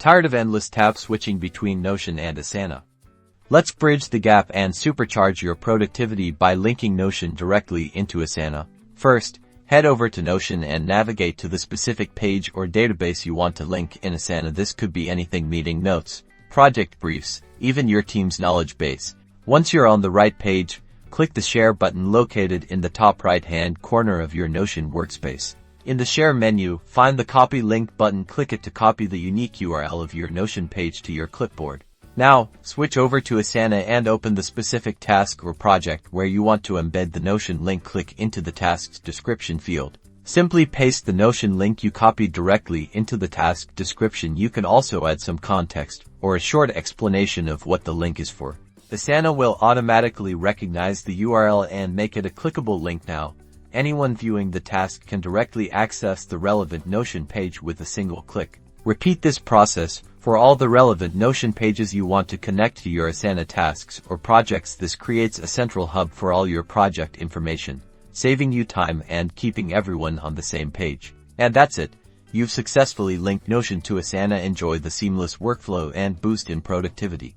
Tired of endless tab switching between Notion and Asana? Let's bridge the gap and supercharge your productivity by linking Notion directly into Asana. First, head over to Notion and navigate to the specific page or database you want to link in Asana. This could be anything: meeting notes, project briefs, even your team's knowledge base. Once you're on the right page, click the Share button located in the top right-hand corner of your Notion workspace. In the Share menu, find the Copy Link button. Click it to copy the unique URL of your Notion page to your clipboard. Now, switch over to Asana and open the specific task or project where you want to embed the Notion link. Click into the task's description field. Simply paste the Notion link you copied directly into the task description. You can also add some context or a short explanation of what the link is for. Asana will automatically recognize the URL and make it a clickable link. Now, anyone viewing the task can directly access the relevant Notion page with a single click. Repeat this process for all the relevant Notion pages you want to connect to your Asana tasks or projects. This creates a central hub for all your project information, saving you time and keeping everyone on the same page. And that's it. You've successfully linked Notion to Asana. Enjoy the seamless workflow and boost in productivity.